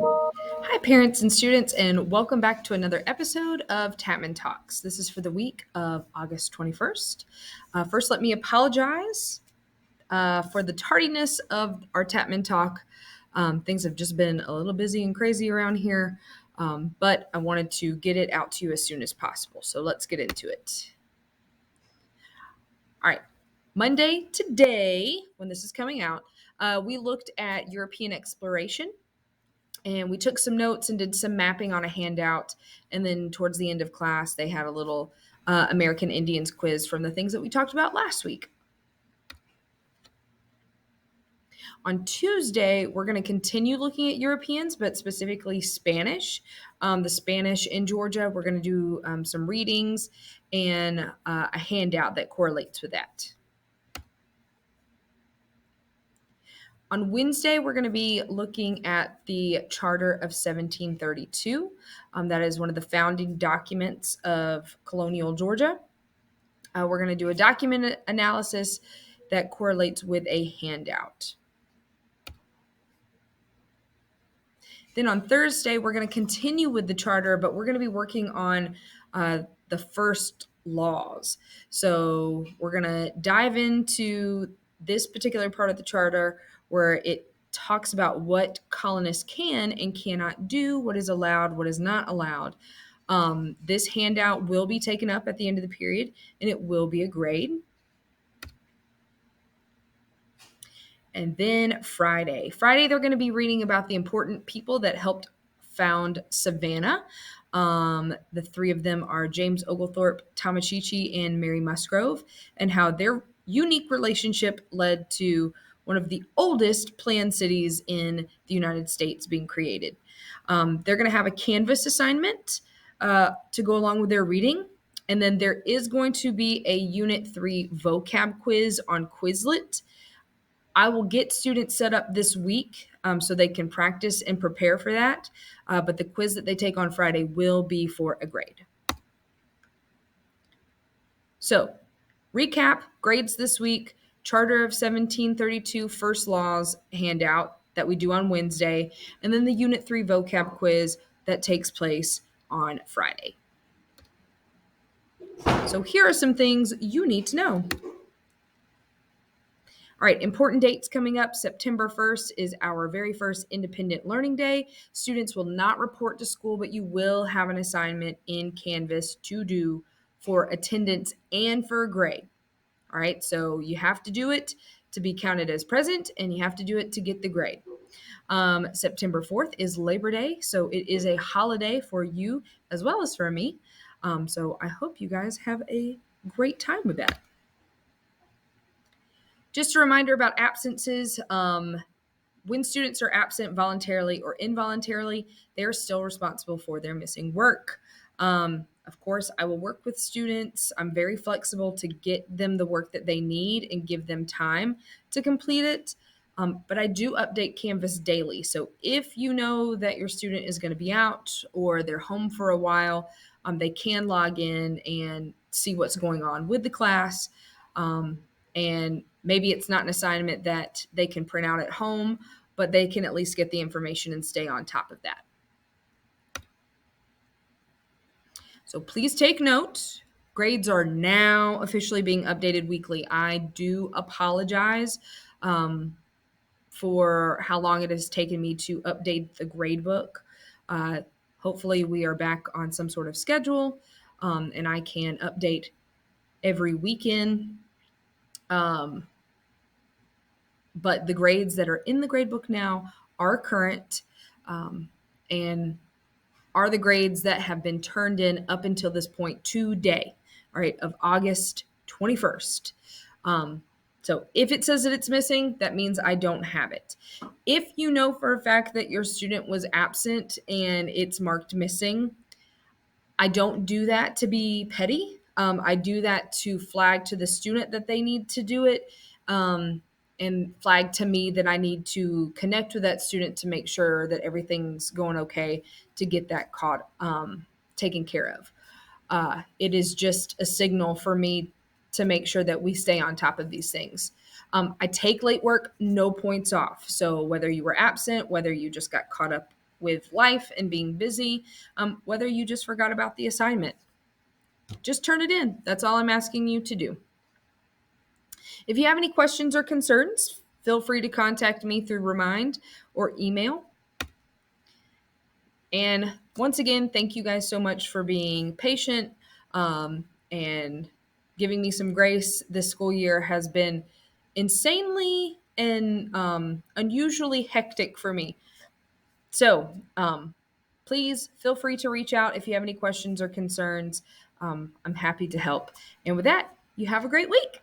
Hi, parents and students, and welcome back to another episode of Tatman Talks. This is for the week of August 21st. First, let me apologize for the tardiness of our Tatman Talk. Things have just been a little busy and crazy around here, but I wanted to get it out to you as soon as possible. So let's get into it. All right. Monday, today, when this is coming out, we looked at European exploration. And we took some notes and did some mapping on a handout. And then towards the end of class, they had a little American Indians quiz from the things that we talked about last week. On Tuesday, we're going to continue looking at Europeans, but specifically Spanish. The Spanish in Georgia, we're going to do some readings and a handout that correlates with that. On Wednesday, we're going to be looking at the Charter of 1732. That is one of the founding documents of colonial Georgia. We're going to do a document analysis that correlates with a handout. Then on Thursday, we're going to continue with the charter, but we're going to be working on the first laws. So we're going to dive into this particular part of the charter where it talks about what colonists can and cannot do, what is allowed, what is not allowed. This handout will be taken up at the end of the period, and it will be a grade. And then Friday, they're going to be reading about the important people that helped found Savannah. The three of them are James Oglethorpe, Tamachichi, and Mary Musgrove, and how their unique relationship led to one of the oldest planned cities in the United States being created. They're going to have a Canvas assignment to go along with their reading. And then there is going to be a Unit 3 vocab quiz on Quizlet. I will get students set up this week so they can practice and prepare for that. But the quiz that they take on Friday will be for a grade. So, recap grades this week: Charter of 1732 First Laws handout that we do on Wednesday, and then the Unit 3 vocab quiz that takes place on Friday. So, here are some things you need to know. All right, important dates coming up. September 1st is our very first Independent Learning Day. Students will not report to school, but you will have an assignment in Canvas to do for attendance and for a grade. All right, so you have to do it to be counted as present, and you have to do it to get the grade. September 4th is Labor Day, so it is a holiday for you as well as for me. So I hope you guys have a great time with that. Just a reminder about absences. When students are absent voluntarily or involuntarily, they're still responsible for their missing work. Of course, I will work with students. I'm very flexible to get them the work that they need and give them time to complete it. But I do update Canvas daily. So if you know that your student is going to be out or they're home for a while, they can log in and see what's going on with the class. And maybe it's not an assignment that they can print out at home, but they can at least get the information and stay on top of that. So please take note. Grades are now officially being updated weekly. I do apologize for how long it has taken me to update the grade book. Hopefully we are back on some sort of schedule, and I can update every weekend. But the grades that are in the gradebook now are current and are the grades that have been turned in up until this point today, all right, of August 21st. So if it says that it's missing, that means I don't have it. If you know for a fact that your student was absent and it's marked missing, I don't do that to be petty. I do that to flag to the student that they need to do it. And flag to me that I need to connect with that student to make sure that everything's going okay to get that taken care of. It is just a signal for me to make sure that we stay on top of these things. I take late work, no points off. So whether you were absent, whether you just got caught up with life and being busy, whether you just forgot about the assignment. Just turn it in. That's all I'm asking you to do. If you have any questions or concerns, feel free to contact me through Remind or email. And once again, thank you guys so much for being patient and giving me some grace. This school year has been insanely and unusually hectic for me. So please feel free to reach out if you have any questions or concerns. I'm happy to help. And with that, you have a great week.